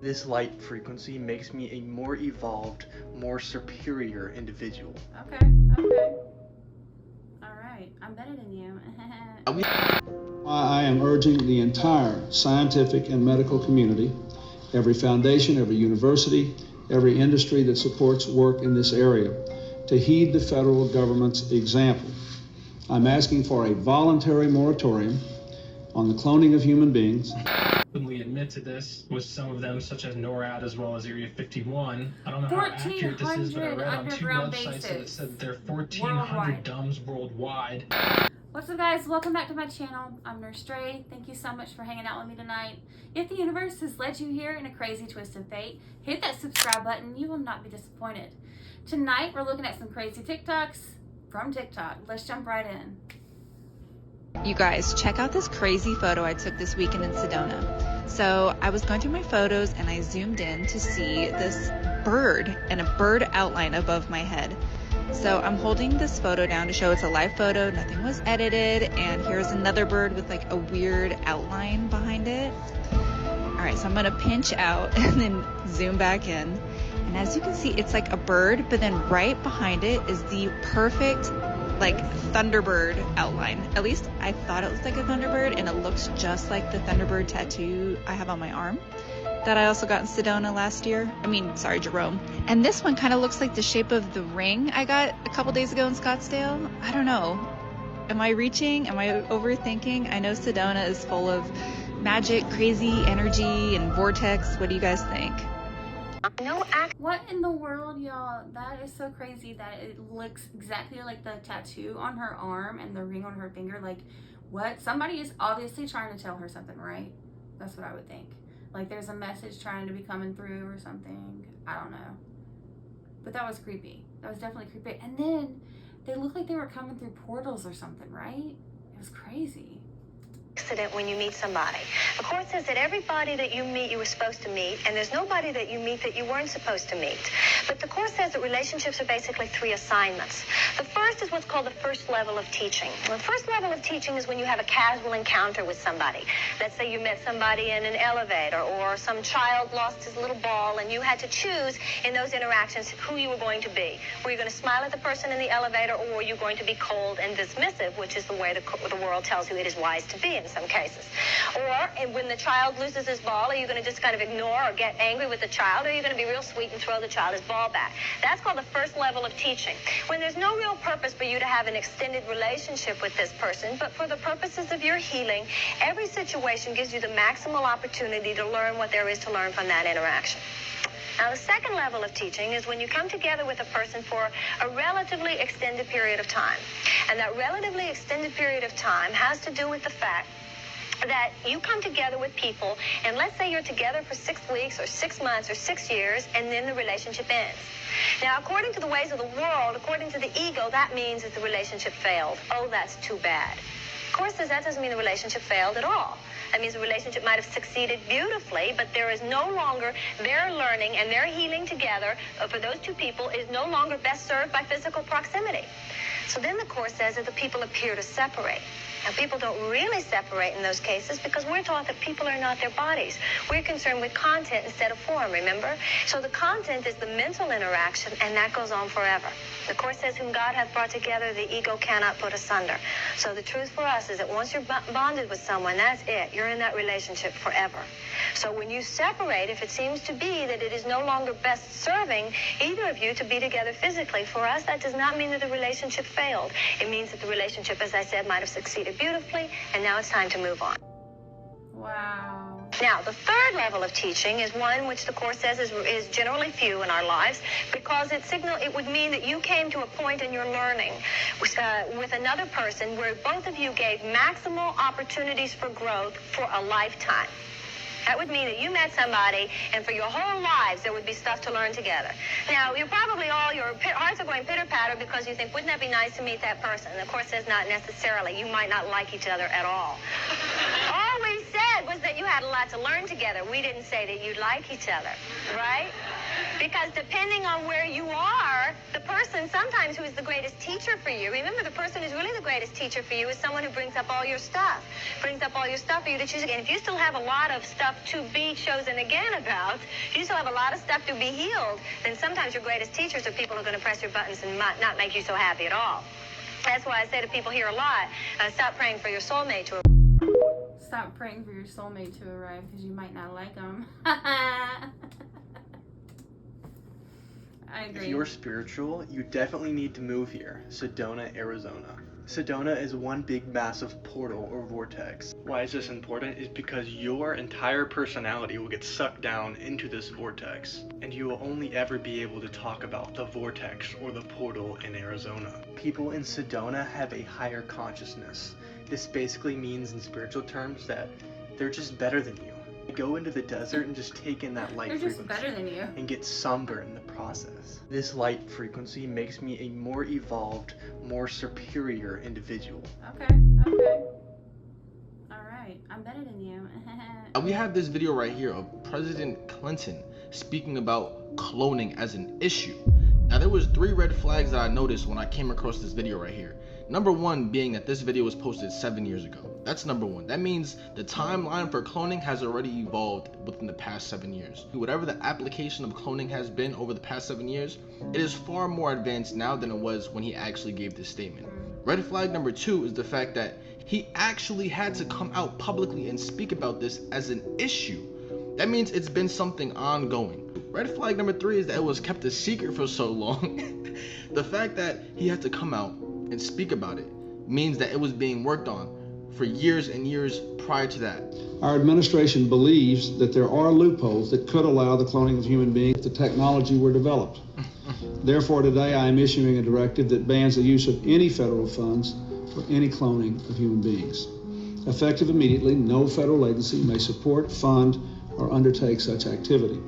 This light frequency makes me a more evolved, more superior individual. Okay. Alright, I'm better than you. I am urging the entire scientific and medical community, every foundation, every university, every industry that supports work in this area, to heed the federal government's example. I'm asking for a voluntary moratorium on the cloning of human beings. Openly admit to this with some of them, such as NORAD as well as Area 51. I don't know how accurate this is, but I read on 2 websites that it said there are 1,400 DUMBs worldwide. What's up, guys? Welcome back to my channel. I'm Nurse Dre. Thank you so much for hanging out with me tonight. If the universe has led you here in a crazy twist of fate, hit that subscribe button. You will not be disappointed. Tonight, we're looking at some crazy TikToks from TikTok. Let's jump right in. You guys, check out this crazy photo I took this weekend in Sedona. So I was going through my photos and I zoomed in to see this bird and a bird outline above my head. So I'm holding this photo down to show it's a live photo, nothing was edited, and here's another bird with like a weird outline behind it. Alright, so I'm gonna pinch out and then zoom back in. And as you can see, it's like a bird, but then right behind it is the perfect like Thunderbird outline. At least I thought it was like a Thunderbird, and it looks just like the Thunderbird tattoo I have on my arm that I also got in Sedona last year. Jerome. And this one kind of looks like the shape of the ring I got a couple days ago in Scottsdale. I don't know. Am I reaching? Am I overthinking? I know Sedona is full of magic, crazy energy, and vortex. What do you guys think? What in the world, y'all? That is so crazy that it looks exactly like the tattoo on her arm and the ring on her finger. Like, what? Somebody is obviously trying to tell her something, right? That's what I would think. Like, there's a message trying to be coming through or something. I don't know. But that was creepy. That was definitely creepy. And then they looked like they were coming through portals or something, right? It was crazy. Accident when you meet somebody. The court says that everybody that you meet you were supposed to meet, and there's nobody that you meet that you weren't supposed to meet. But the court says that relationships are basically 3 assignments. The first is what's called the first level of teaching. The first level of teaching is when you have a casual encounter with somebody. Let's say you met somebody in an elevator, or some child lost his little ball, and you had to choose in those interactions who you were going to be. Were you going to smile at the person in the elevator, or were you going to be cold and dismissive, which is the way the world tells you it is wise to be in some cases. Or when the child loses his ball, are you going to just kind of ignore or get angry with the child, or are you going to be real sweet and throw the child his ball back? That's called the first level of teaching. When there's no real purpose for you to have an extended relationship with this person, but for the purposes of your healing, every situation gives you the maximal opportunity to learn what there is to learn from that interaction. Now, the second level of teaching is when you come together with a person for a relatively extended period of time. And that relatively extended period of time has to do with the fact that you come together with people, and let's say you're together for 6 weeks or 6 months or 6 years, and then the relationship ends. Now, according to the ways of the world, according to the ego, that means that the relationship failed. Oh, that's too bad. Of course, that doesn't mean the relationship failed at all. That means the relationship might have succeeded beautifully, but there is no longer their learning and their healing together for those 2 people is no longer best served by physical proximity. So then the Course says that the people appear to separate. Now, people don't really separate in those cases because we're taught that people are not their bodies. We're concerned with content instead of form, remember? So the content is the mental interaction, and that goes on forever. The Course says, whom God hath brought together, the ego cannot put asunder. So the truth for us is that once you're bonded with someone, that's it. You're in that relationship forever. So when you separate, if it seems to be that it is no longer best serving either of you to be together physically, for us, that does not mean that the relationship failed. It means that the relationship, as I said, might have succeeded beautifully, and now it's time to move on. Wow. Now, the third level of teaching is one which the Course says is generally few in our lives, because it would mean that you came to a point in your learning with another person where both of you gave maximal opportunities for growth for a lifetime. That would mean that you met somebody, and for your whole lives, there would be stuff to learn together. Now, you're probably your hearts are going pitter-patter because you think, wouldn't that be nice to meet that person? And the Course says not necessarily. You might not like each other at all. All we said was was that you had a lot to learn together. We didn't say that you'd like each other, right? Because depending on where you are, the person sometimes who is the greatest teacher for you, remember the person who's really the greatest teacher for you is someone who brings up all your stuff. Brings up all your stuff for you to choose again. If you still have a lot of stuff to be chosen again about, if you still have a lot of stuff to be healed, then sometimes your greatest teachers are people who are going to press your buttons and not make you so happy at all. That's why I say to people here a lot, stop praying for your soulmate to Stop praying for your soulmate to arrive because you might not like them. I agree. If you're spiritual, you definitely need to move here, Sedona, Arizona. Sedona is one big massive portal or vortex. Why is this important? Is because your entire personality will get sucked down into this vortex, and you will only ever be able to talk about the vortex or the portal in Arizona. People in Sedona have a higher consciousness. This basically means in spiritual terms that they're just better than you. Go into the desert and just take in that light frequency. They're just better than you. And get sunburned in the process. This light frequency makes me a more evolved, more superior individual. Okay. Alright, I'm better than you. We have this video right here of President Clinton speaking about cloning as an issue. Now there was 3 red flags that I noticed when I came across this video right here. Number 1 being that this video was posted 7 years ago. That's number 1. That means the timeline for cloning has already evolved within the past 7 years. Whatever the application of cloning has been over the past 7 years, it is far more advanced now than it was when he actually gave this statement. Red flag number 2 is the fact that he actually had to come out publicly and speak about this as an issue. That means it's been something ongoing. Red flag number 3 is that it was kept a secret for so long. The fact that he had to come out and speak about it means that it was being worked on for years and years prior to that. Our administration believes that there are loopholes that could allow the cloning of human beings if the technology were developed. Therefore, today I am issuing a directive that bans the use of any federal funds for any cloning of human beings. Effective immediately, no federal agency may support, fund, or undertake such activity.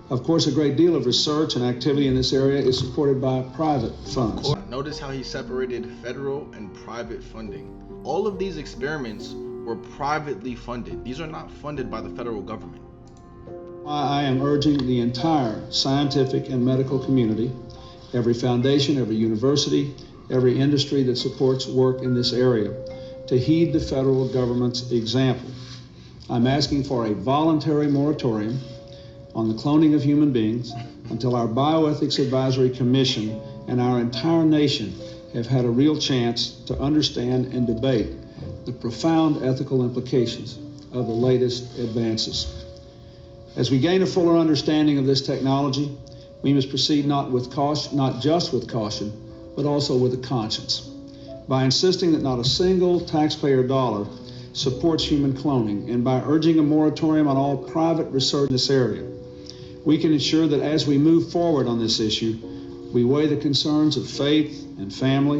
Of course, a great deal of research and activity in this area is supported by private funds. Notice how he separated federal and private funding. All of these experiments were privately funded. These are not funded by the federal government. I am urging the entire scientific and medical community, every foundation, every university, every industry that supports work in this area, to heed the federal government's example. I'm asking for a voluntary moratorium on the cloning of human beings until our Bioethics Advisory Commission and our entire nation have had a real chance to understand and debate the profound ethical implications of the latest advances. As we gain a fuller understanding of this technology, we must proceed not just with caution, but also with a conscience. By insisting that not a single taxpayer dollar supports human cloning, and by urging a moratorium on all private research in this area, we can ensure that as we move forward on this issue, we weigh the concerns of faith and family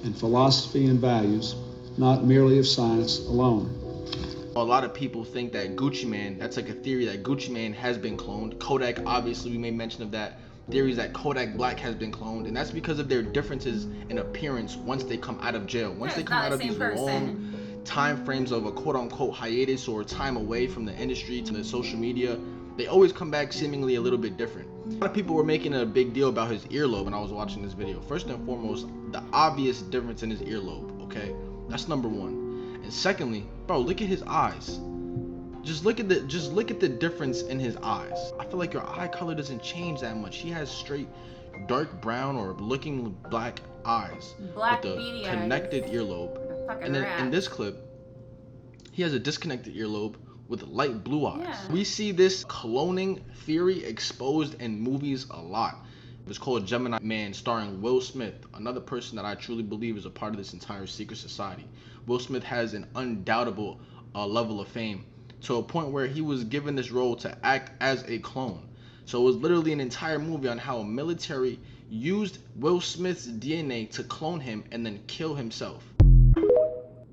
and philosophy and values, not merely of science alone. A lot of people think that Gucci Mane, that's like a theory that Gucci Mane has been cloned. Kodak, obviously, we made mention of that. Theories that Kodak Black has been cloned, and that's because of their differences in appearance once they come out of jail. Once they come out of these long time frames of a quote-unquote hiatus or time away from the industry to the social media, they always come back seemingly a little bit different. A lot of people were making a big deal about his earlobe when I was watching this video. First and foremost, the obvious difference in his earlobe, okay? That's number 1. And secondly, bro, look at his eyes. Just look at the difference in his eyes. I feel like your eye color doesn't change that much. He has straight then brown or looking black eyes Black with beady a connected eyes. earlobe. And then in this clip, he has a disconnected earlobe with light blue eyes. Yeah. We see this cloning theory exposed in movies a lot. It's called Gemini Man, starring Will Smith, another person that I truly believe is a part of this entire secret society. Will Smith has an undoubtable level of fame, to a point where he was given this role to act as a clone. So it was literally an entire movie on how a military used Will Smith's DNA to clone him and then kill himself.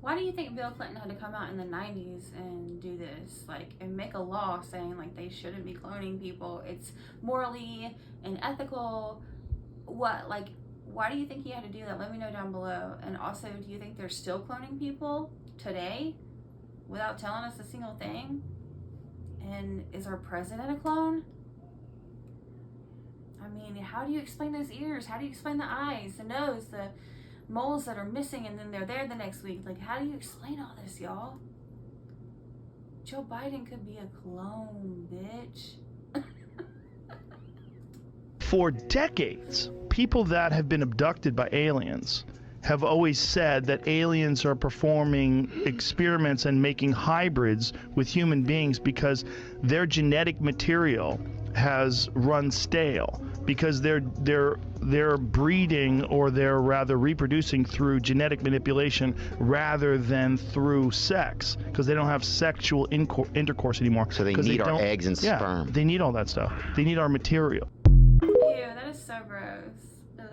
Why do you think Bill Clinton had to come out in the 90s and do this, like, and make a law saying like they shouldn't be cloning people? It's morally and ethical. What, like, why do you think he had to do that? Let me know down below. And also, do you think they're still cloning people today? without telling us a single thing? And is our president a clone? I mean, how do you explain those ears? How do you explain the eyes, the nose, the moles that are missing and then they're there the next week? Like, how do you explain all this, y'all? Joe Biden could be a clone, bitch. For decades, people that have been abducted by aliens have always said that aliens are performing experiments and making hybrids with human beings because their genetic material has run stale, because they're breeding, or they're rather reproducing through genetic manipulation rather than through sex, because they don't have sexual intercourse anymore. So they need our eggs and sperm. Yeah, they need all that stuff. They need our material. Ew, that is so gross. Ugh.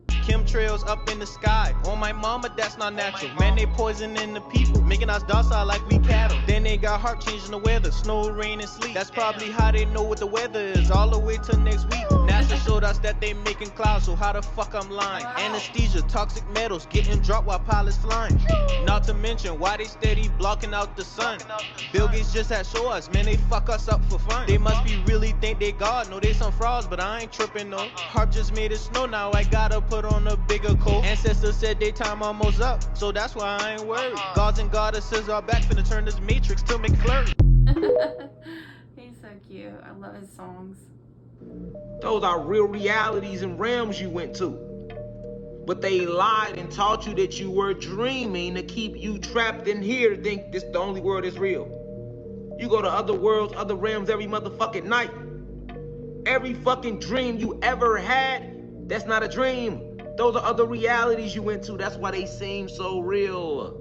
Chemtrails up in the sky. On my mama, that's not natural. Man, they poisoning the people, making us docile like we cattle. Then they got heart changing the weather, snow, rain, and sleet. That's probably how they know what the weather is, all the way till next week. NASA showed us that they making clouds, so how the fuck I'm lying? Anesthesia, toxic metals, getting dropped while pilots flying. Not to mention why they steady blocking out the sun. Bill Gates just had show us, man, they fuck us up for fun. They must be really think they God, no, they some frauds, but I ain't tripping, no. Harp just made it snow, now I gotta put on a bigger coat. Ancestors said they time almost up, so that's why I ain't worried. Gods and goddesses are back, finna turn this matrix to McFlurry. He's so cute. I love his songs. Those are real realities and realms you went to. But they lied and taught you that you were dreaming to keep you trapped in here to think this the only world is real. You go to other worlds, other realms every motherfucking night. Every fucking dream you ever had, that's not a dream. Those are other realities you went to. That's why they seem so real.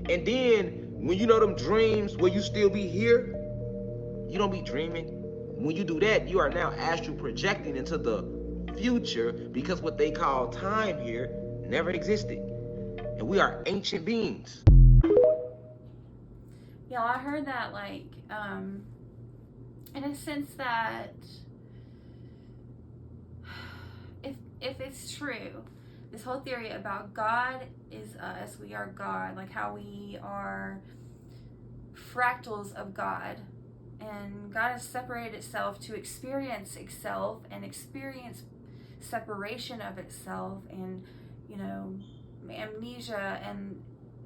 And then, when you know them dreams, will you still be here? You don't be dreaming. When you do that, you are now astral projecting into the future, because what they call time here never existed. And we are ancient beings. Yeah, I heard that, like, in a sense that if it's true, this whole theory about God is us, we are God, like how we are fractals of God, and God has separated itself to experience itself and experience separation of itself, and, you know, amnesia and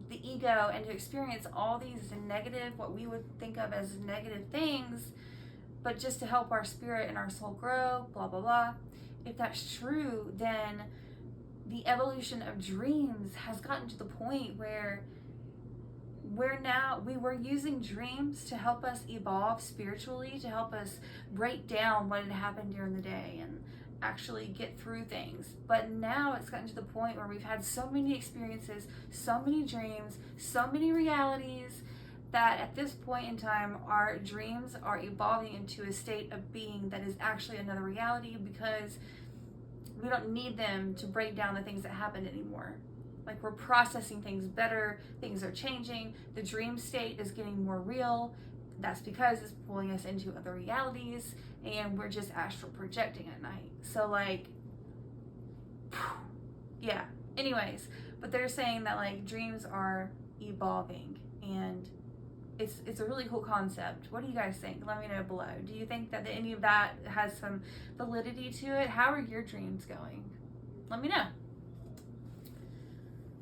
the ego, and to experience all these negative, what we would think of as negative things, but just to help our spirit and our soul grow, blah blah blah. If that's true, then the evolution of dreams has gotten to the point where we were using dreams to help us evolve spiritually, to help us break down what had happened during the day and actually get through things. But now it's gotten to the point where we've had so many experiences, so many dreams, so many realities, that at this point in time, our dreams are evolving into a state of being that is actually another reality, because we don't need them to break down the things that happened anymore. Like, we're processing things better, things are changing, the dream state is getting more real. That's because it's pulling us into other realities, and we're just astral projecting at night. So, like, yeah. Anyways, but they're saying that, like, dreams are evolving, and it's a really cool concept. What do you guys think? Let me know below. Do you think that any of that has some validity to it? How are your dreams going? Let me know.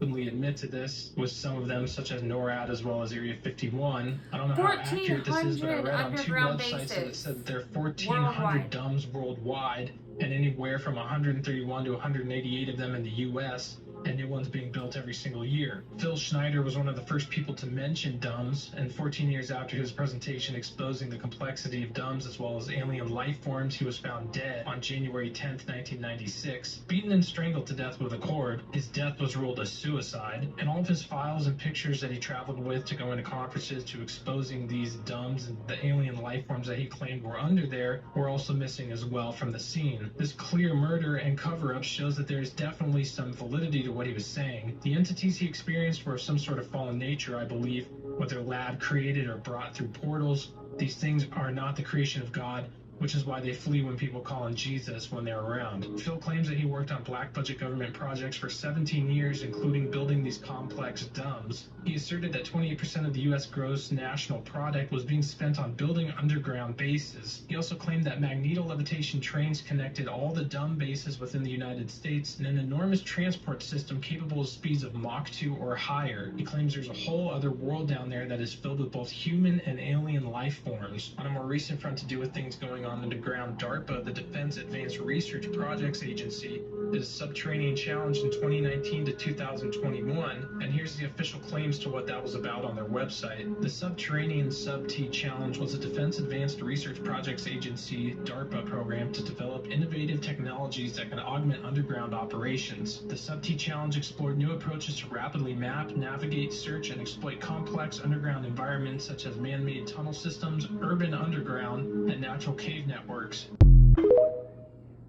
Openly admit to this with some of them, such as NORAD as well as Area 51. I don't know how accurate this is, but I read on 2 websites that said there are 1,400 DUMBs worldwide, and anywhere from 131 to 188 of them in the US, and new ones being built every single year. Phil Schneider was one of the first people to mention DUMBs, and 14 years after his presentation exposing the complexity of DUMBs as well as alien life forms, he was found dead on January 10th, 1996. Beaten and strangled to death with a cord, his death was ruled as suicide, and all of his files and pictures that he traveled with to go into conferences to exposing these DUMBs and the alien life forms that he claimed were under there were also missing as well from the scene. This clear murder and cover-up shows that there is definitely some validity to what he was saying. The entities he experienced were of some sort of fallen nature, I believe, whether lab created or brought through portals. These things are not the creation of God which is why they flee when people call on Jesus when they're around. Phil claims that he worked on black budget government projects for 17 years, including building these complex domes. He asserted that 28% of the U.S. gross national product was being spent on building underground bases. He also claimed that magneto-levitation trains connected all the dumb bases within the United States in an enormous transport system capable of speeds of Mach 2 or higher. He claims there's a whole other world down there that is filled with both human and alien life forms. On a more recent front to do with things going on underground, DARPA, the Defense Advanced Research Projects Agency, did a subterranean challenge in 2019 to 2021, and here's the official claims to what that was about on their website. The Subterranean Sub-T Challenge was a Defense Advanced Research Projects Agency, DARPA program to develop innovative technologies that can augment underground operations. The Sub-T Challenge explored new approaches to rapidly map, navigate, search, and exploit complex underground environments such as man-made tunnel systems, urban underground, and natural cave networks.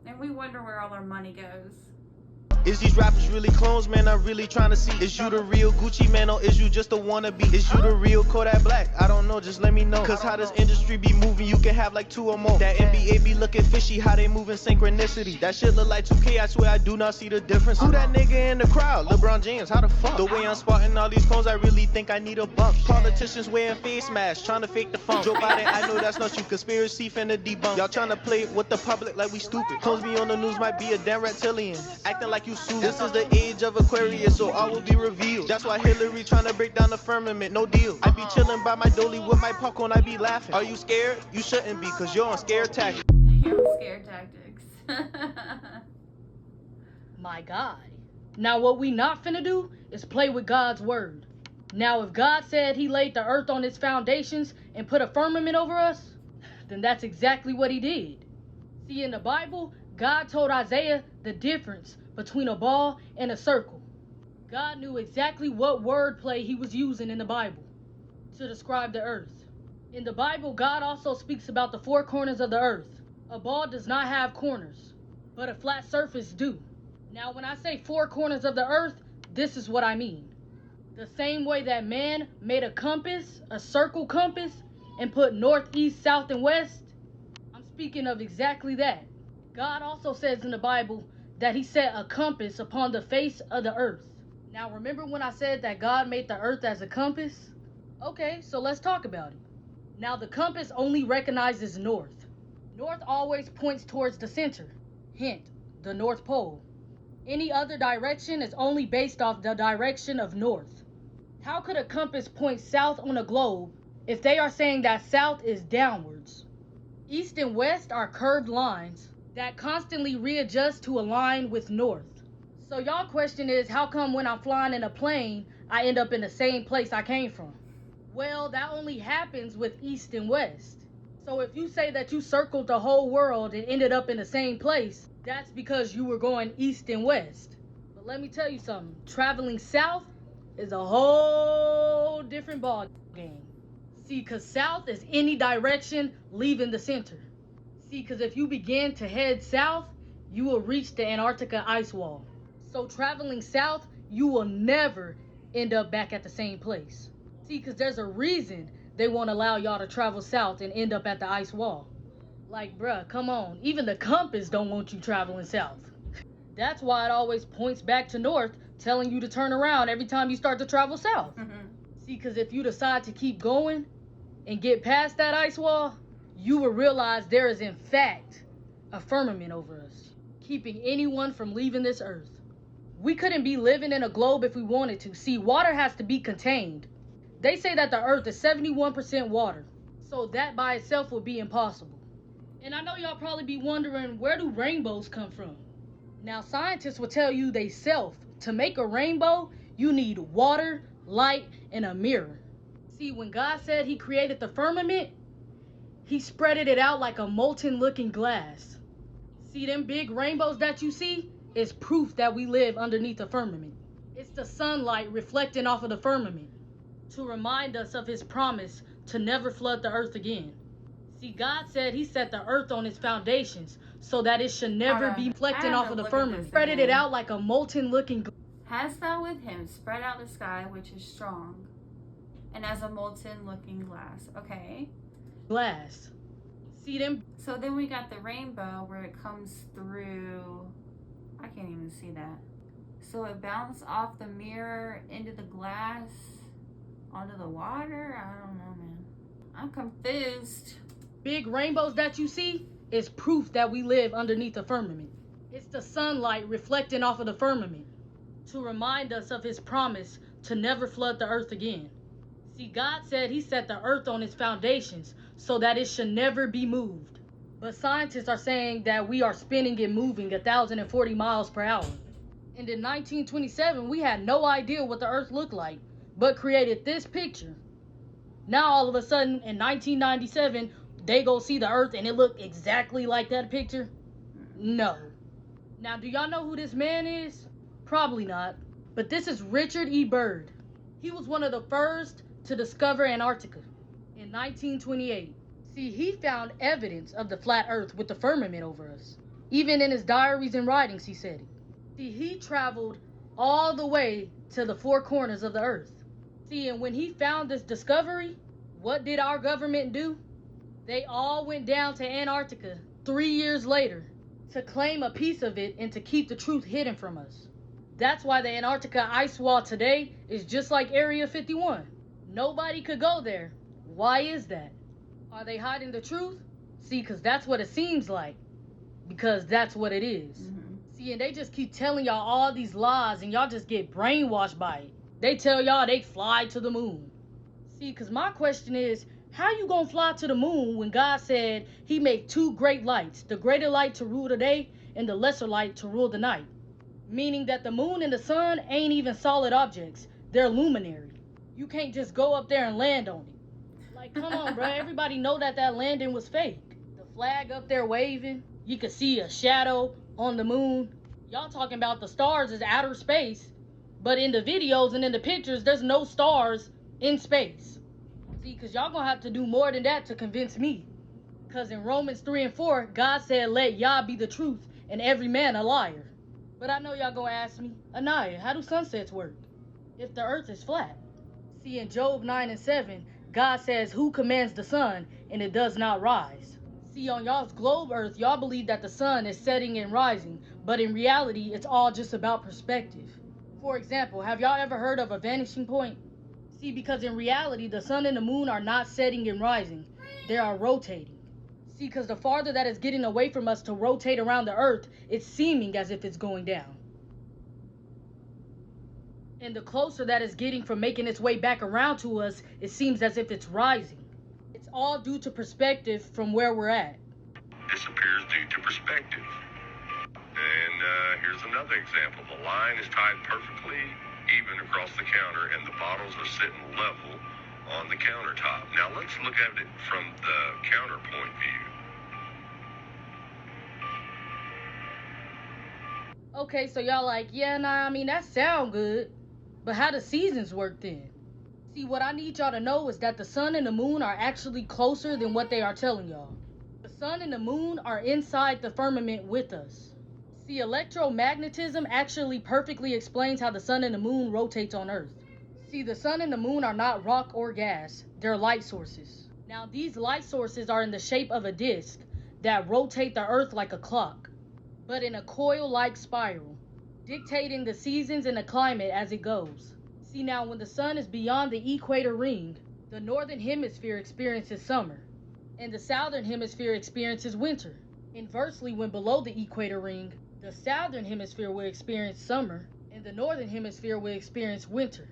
And we wonder where all our money goes. Is these rappers really clones, man? I'm really trying to see. Is you the real Gucci, man, or is you just a wannabe? Is you the real Kodak Black? I don't know, just let me know. Cause how this industry be moving, you can have like 2 or more. That NBA be looking fishy, how they move in synchronicity. That shit look like 2K, I swear I do not see the difference. Who that nigga in the crowd? LeBron James, how the fuck? The way I'm spotting all these clones, I really think I need a bump. Politicians wearing face masks, trying to fake the funk. Joe Biden, I know that's not you. Conspiracy finna debunk. Y'all trying to play with the public like we stupid. Clones be on the news, might be a damn reptilian. Acting like you sued. This is the age of Aquarius, so all will be revealed. That's why Hillary trying to break down the firmament, no deal. I be chilling by my dolly with my popcorn, I be laughing. Are you scared? You shouldn't be, cause you're on scare tactics. You're on scare tactics. My God. Now what we not finna do is play with God's word. Now if God said he laid the earth on its foundations and put a firmament over us, then that's exactly what he did. See, in the Bible, God told Isaiah the difference between a ball and a circle. God knew exactly what wordplay he was using in the Bible to describe the earth. In the Bible, God also speaks about the 4 corners of the earth. A ball does not have corners, but a flat surface do. Now, when I say 4 corners of the earth, this is what I mean. The same way that man made a compass, a circle compass, and put north, east, south, and west, I'm speaking of exactly that. God also says in the Bible that he set a compass upon the face of the earth. Now remember when I said that God made the earth as a compass? Okay, so let's talk about it. Now the compass only recognizes north. North always points towards the center. Hint, the North Pole. Any other direction is only based off the direction of north. How could a compass point south on a globe if they are saying that south is downwards? East and west are curved lines that constantly readjust to align with north. So y'all question is, how come when I'm flying in a plane, I end up in the same place I came from? Well, that only happens with east and west. So if you say that you circled the whole world and ended up in the same place, that's because you were going east and west. But let me tell you something, traveling south is a whole different ball game. See, because south is any direction leaving the center. See, because if you begin to head south, you will reach the Antarctica ice wall. So traveling south, you will never end up back at the same place. See, because there's a reason they won't allow y'all to travel south and end up at the ice wall. Like, bruh, come on. Even the compass don't want you traveling south. That's why it always points back to north, telling you to turn around every time you start to travel south. See, because if you decide to keep going and get past that ice wall, you will realize there is in fact a firmament over us, keeping anyone from leaving this earth. We couldn't be living in a globe if we wanted to. See, water has to be contained. They say that the earth is 71% water, so that by itself would be impossible. And I know y'all probably be wondering, where do rainbows come from? Now, scientists will tell you they self, to make a rainbow, you need water, light, and a mirror. See, when God said he created the firmament, he spreaded it out like a molten looking glass. See, them big rainbows that you see is proof that we live underneath the firmament. It's the sunlight reflecting off of the firmament to remind us of his promise to never flood the earth again. See, God said he set the earth on its foundations so that it should never be reflecting off of the firmament. Spreaded it out like a molten looking glass. Hast thou with him spread out the sky, which is strong, and as a molten looking glass. Okay. Glass. See them? So then we got the rainbow where it comes through. I can't even see that. So it bounced off the mirror into the glass, onto the water. I don't know, man. I'm confused. Big rainbows that you see is proof that we live underneath the firmament. It's the sunlight reflecting off of the firmament to remind us of his promise to never flood the earth again. See, God said he set the earth on its foundations so that it should never be moved. But scientists are saying that we are spinning and moving 1,040 miles per hour. And in 1927, we had no idea what the earth looked like, but created this picture. Now all of a sudden, in 1997, they go see the earth and it looked exactly like that picture? No. Now, do y'all know who this man is? Probably not. But this is Richard E. Byrd. He was one of the first to discover Antarctica in 1928. See, he found evidence of the flat earth with the firmament over us. Even in his diaries and writings, he said it. See, he traveled all the way to the four corners of the earth. See, and when he found this discovery, what did our government do? They all went down to Antarctica 3 years later to claim a piece of it and to keep the truth hidden from us. That's why the Antarctica ice wall today is just like Area 51. Nobody could go there. Why is that? Are they hiding the truth? See, because that's what it seems like. Because that's what it is. See, and they just keep telling y'all all these lies and y'all just get brainwashed by it. They tell y'all they fly to the moon. See, because my question is, how you gonna fly to the moon when God said he made two great lights, the greater light to rule the day and the lesser light to rule the night? Meaning that the moon and the sun ain't even solid objects. They're luminary. You can't just go up there and land on it. Like, come on, bro. Everybody know that landing was fake. The flag up there waving. You could see a shadow on the moon. Y'all talking about the stars as outer space. But in the videos and in the pictures, there's no stars in space. See, because y'all gonna have to do more than that to convince me. Because in Romans 3 and 4, God said, let Yah be the truth and every man a liar. But I know y'all gonna ask me, Anaya, how do sunsets work if the earth is flat? See, in Job 9 and 7, God says, who commands the sun and it does not rise? See, on y'all's globe earth, y'all believe that the sun is setting and rising, but in reality, it's all just about perspective. For example, have y'all ever heard of a vanishing point? See, because in reality, the sun and the moon are not setting and rising. They are rotating. See, because the farther that is getting away from us to rotate around the earth, it's seeming as if it's going down. And the closer that is getting from making its way back around to us, it seems as if it's rising. It's all due to perspective from where we're at. This appears due to perspective. And here's another example. The line is tied perfectly even across the counter, and the bottles are sitting level on the countertop. Now let's look at it from the counterpoint view. Okay, so y'all like, yeah, nah, I mean, that sound good. But how do seasons work then? See, what I need y'all to know is that the sun and the moon are actually closer than what they are telling y'all. The sun and the moon are inside the firmament with us. See, electromagnetism actually perfectly explains how the sun and the moon rotates on Earth. See, the sun and the moon are not rock or gas. They're light sources. Now, these light sources are in the shape of a disc that rotate the Earth like a clock, but in a coil-like spiral, dictating the seasons and the climate as it goes. See, now, when the sun is beyond the equator ring, the northern hemisphere experiences summer, and the southern hemisphere experiences winter. Inversely, when below the equator ring, the southern hemisphere will experience summer, and the northern hemisphere will experience winter.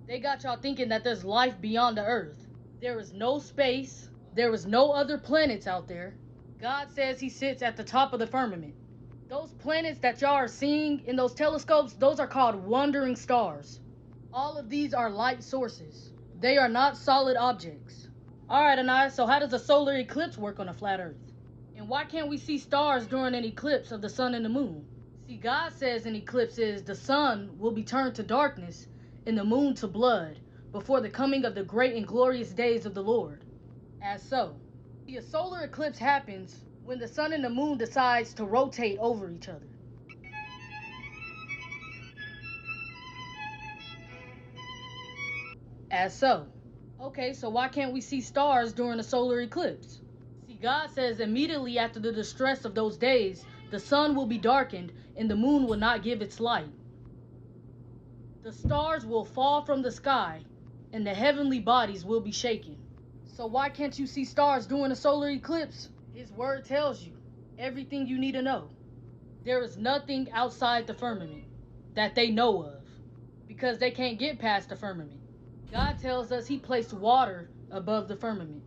They got y'all thinking that there's life beyond the earth. There is no space. There is no other planets out there. God says he sits at the top of the firmament. Those planets that y'all are seeing in those telescopes, those are called wandering stars. All of these are light sources. They are not solid objects. Alright, Anaya, so how does a solar eclipse work on a flat earth? And why can't we see stars during an eclipse of the sun and the moon? See, God says in eclipses, the sun will be turned to darkness and the moon to blood before the coming of the great and glorious days of the Lord. As so, see, a solar eclipse happens when the sun and the moon decides to rotate over each other. As so. Okay, so why can't we see stars during a solar eclipse? See, God says immediately after the distress of those days, the sun will be darkened and the moon will not give its light. The stars will fall from the sky and the heavenly bodies will be shaken. So why can't you see stars during a solar eclipse? His word tells you everything you need to know. There is nothing outside the firmament that they know of because they can't get past the firmament. God tells us he placed water above the firmament.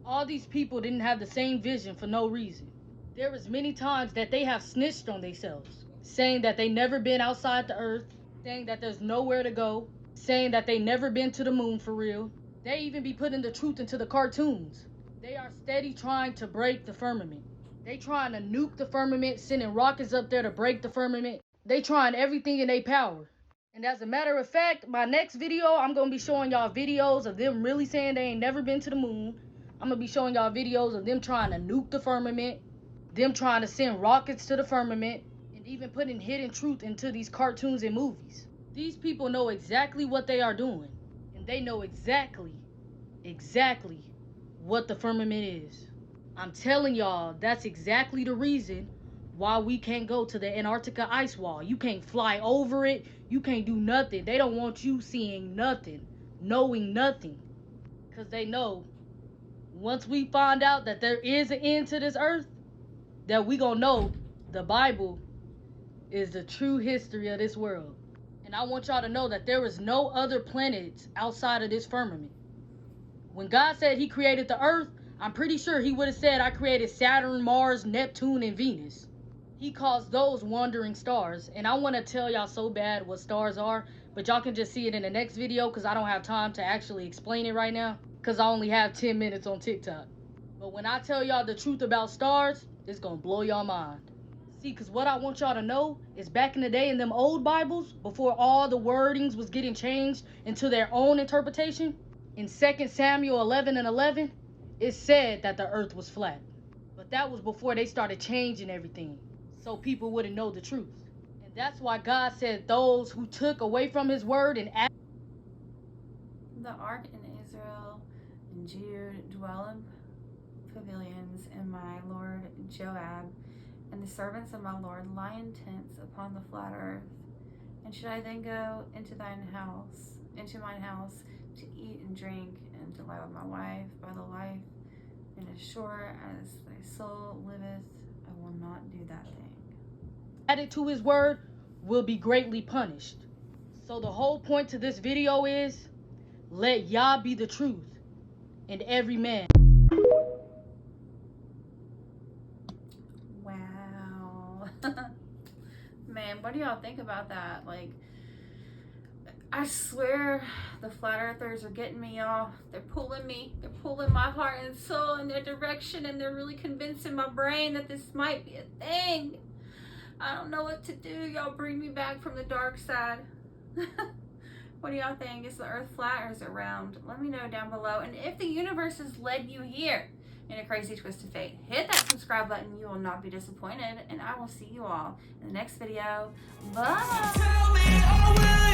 All these people didn't have the same vision for no reason. There was many times that they have snitched on themselves, saying that they never been outside the earth, saying that there's nowhere to go, saying that they never been to the moon for real. They even be putting the truth into the cartoons. They are steady trying to break the firmament. They trying to nuke the firmament, sending rockets up there to break the firmament. They trying everything in their power. And as a matter of fact, my next video, I'm going to be showing y'all videos of them really saying they ain't never been to the moon. I'm going to be showing y'all videos of them trying to nuke the firmament, them trying to send rockets to the firmament, and even putting hidden truth into these cartoons and movies. These people know exactly what they are doing, and they know exactly what the firmament is. I'm telling y'all, that's exactly the reason why we can't go to the Antarctica ice wall. You can't fly over it. You can't do nothing. They don't want you seeing nothing, knowing nothing, because they know once we find out that there is an end to this earth, that we gonna know the Bible is the true history of this world. And I want y'all to know that there is no other planets outside of this firmament. When God said he created the earth, I'm pretty sure he would have said, I created Saturn, Mars, Neptune, and Venus. He calls those wandering stars. And I want to tell y'all so bad what stars are, but y'all can just see it in the next video because I don't have time to actually explain it right now because I only have 10 minutes on TikTok. But when I tell y'all the truth about stars, it's going to blow y'all mind. See, because what I want y'all to know is back in the day in them old Bibles, before all the wordings was getting changed into their own interpretation, in 2 Samuel 11:11, it said that the earth was flat. But that was before they started changing everything, so people wouldn't know the truth. And that's why God said those who took away from his word and the ark in Israel and Jude dwell in pavilions, and my lord Joab and the servants of my lord lie in tents upon the flat earth. And should I then go into mine house, to eat and drink, and to lie with my wife by the life, and as sure as thy soul liveth, I will not do that thing. Added to his word will be greatly punished. So the whole point to this video is, let Yah be the truth, and every man. Wow. Man, what do y'all think about that? Like, I swear the flat earthers are getting me, y'all. They're pulling me. They're pulling my heart and soul in their direction, and they're really convincing my brain that this might be a thing. I don't know what to do. Y'all bring me back from the dark side. What do y'all think? Is the earth flat or is it round? Let me know down below. And if the universe has led you here in a crazy twist of fate, hit that subscribe button. You will not be disappointed. And I will see you all in the next video. Bye.